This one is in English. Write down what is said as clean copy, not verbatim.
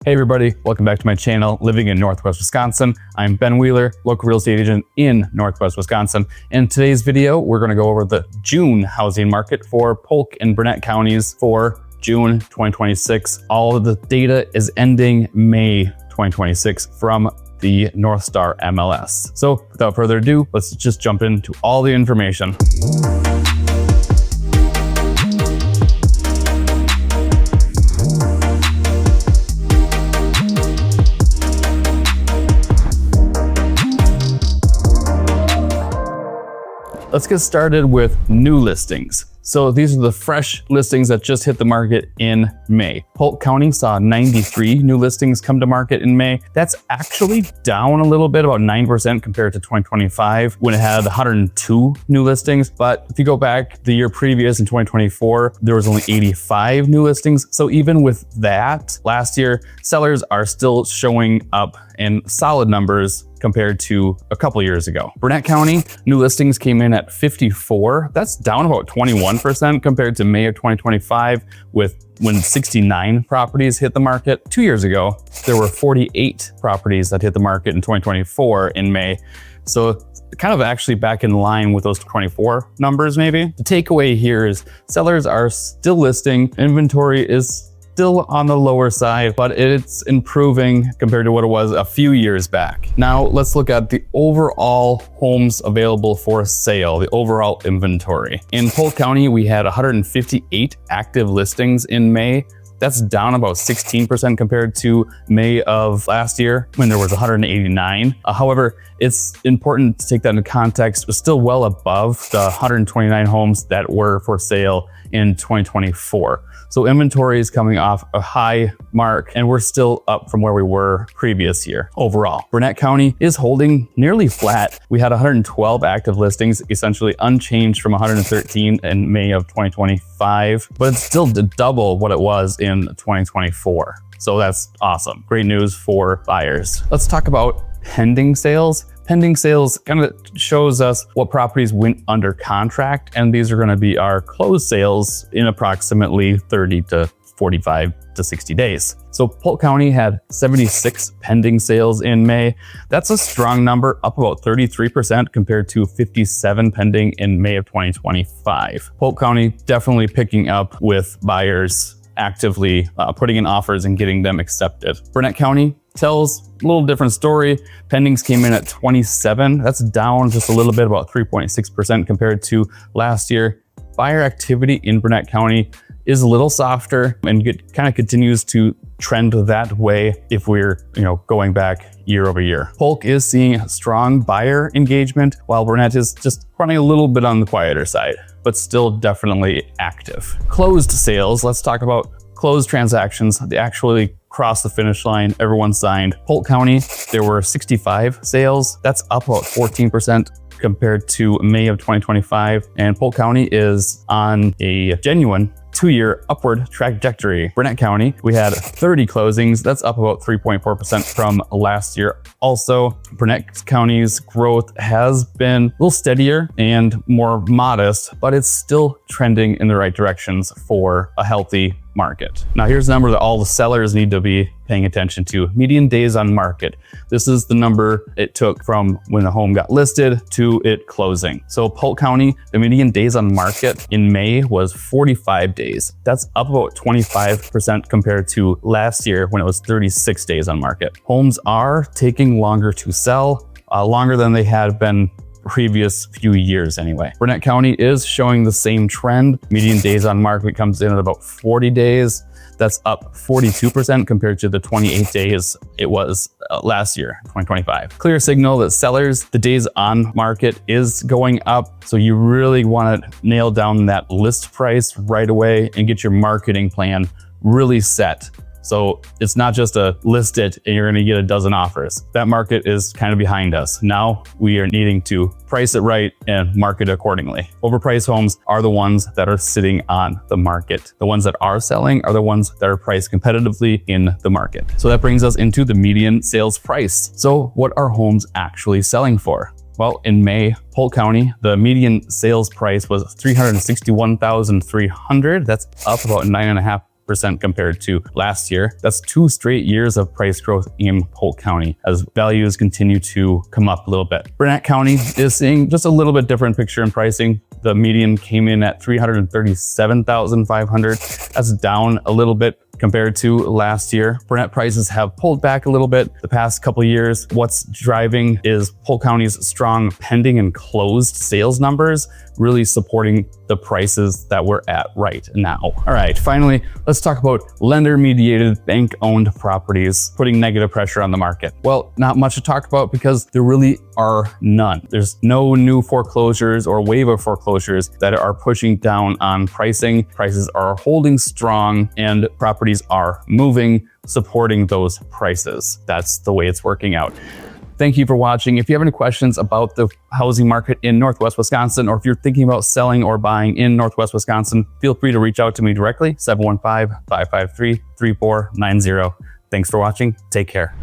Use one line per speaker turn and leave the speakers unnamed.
Hey everybody, welcome back to my channel, Living in Northwest Wisconsin. I'm Ben Wheeler, local real estate agent in Northwest Wisconsin. In today's video, we're going to go over the June housing market for Polk and Burnett counties for June 2026. All of the data is ending May 2026 from the North Star MLS. So without further ado, let's just jump into all the information. Let's get started with new listings. So these are the fresh listings that just hit the market in May. Polk County saw 93 new listings come to market in May. That's actually down a little bit, about 9% compared to 2025 when it had 102 new listings. But if you go back the year previous in 2024, there was only 85 new listings. So even with that, last year, sellers are still showing up in solid numbers compared to a couple years ago. Burnett County, new listings came in at 54. That's down about 21% compared to May of 2025 when 69 properties hit the market. 2 years ago, there were 48 properties that hit the market in 2024 in May. So kind of actually back in line with those 24 numbers maybe. The takeaway here is sellers are still listing, inventory is still on the lower side, but it's improving compared to what it was a few years back. Now let's look at the overall homes available for sale, the overall inventory. In Polk County, we had 158 active listings in May. That's down about 16% compared to May of last year when there was 189. However, it's important to take that into context. It was still well above the 129 homes that were for sale in 2024. So inventory is coming off a high mark and we're still up from where we were previous year overall. Burnett County is holding nearly flat. We had 112 active listings, essentially unchanged from 113 in May of 2025, but it's still double what it was in 2024. So that's awesome. Great news for buyers. Let's talk about pending sales. Pending sales kind of shows us what properties went under contract, and these are going to be our closed sales in approximately 30 to 45 to 60 days. So Polk County had 76 pending sales in May. That's a strong number, up about 33% compared to 57 pending in May of 2025. Polk County definitely picking up with buyers actively putting in offers and getting them accepted. Burnett County tells a little different story. Pendings came in at 27. That's down just a little bit, about 3.6% compared to last year. Buyer activity in Burnett County is a little softer and it kind of continues to trend that way if we're going back year over year. Polk is seeing strong buyer engagement while Burnett is just running a little bit on the quieter side, but still definitely active. Closed sales, let's talk about closed transactions. They actually crossed the finish line, everyone signed. Polk County, there were 65 sales. That's up about 14% compared to May of 2025. And Polk County is on a genuine 2-year upward trajectory. Burnett County, we had 30 closings. That's up about 3.4% from last year. Also, Burnett County's growth has been a little steadier and more modest, but it's still trending in the right directions for a healthy market. Now here's the number that all the sellers need to be paying attention to. Median days on market. This is the number it took from when the home got listed to it closing. So Polk County, the median days on market in May was 45 days. That's up about 25% compared to last year when it was 36 days on market. Homes are taking longer to sell, longer than they had been previous few years anyway. Burnett County is showing the same trend. Median days on market comes in at about 40 days. That's up 42% compared to the 28 days it was last year, 2025. Clear signal that sellers, the days on market is going up. So you really want to nail down that list price right away and get your marketing plan really set. So it's not just a list it and you're going to get a dozen offers. That market is kind of behind us. Now we are needing to price it right and market accordingly. Overpriced homes are the ones that are sitting on the market. The ones that are selling are the ones that are priced competitively in the market. So that brings us into the median sales price. So what are homes actually selling for? Well, in May, Polk County, the median sales price was $361,300. That's up about 9.5% 5% compared to last year. That's 2 straight years of price growth in Polk County as values continue to come up a little bit. Burnett County is seeing just a little bit different picture in pricing. The median came in at $337,500. That's down a little bit compared to last year. Burnett prices have pulled back a little bit the past couple of years. What's driving is Polk County's strong pending and closed sales numbers, really supporting the prices that we're at right now. All right, finally, let's talk about lender-mediated bank-owned properties putting negative pressure on the market. Well, not much to talk about because there really are none. There's no new foreclosures or wave of foreclosures that are pushing down on pricing. Prices are holding strong and properties are moving, supporting those prices. That's the way it's working out. Thank you for watching. If you have any questions about the housing market in Northwest Wisconsin, or if you're thinking about selling or buying in Northwest Wisconsin, feel free to reach out to me directly, 715-553-3490. Thanks for watching. Take care.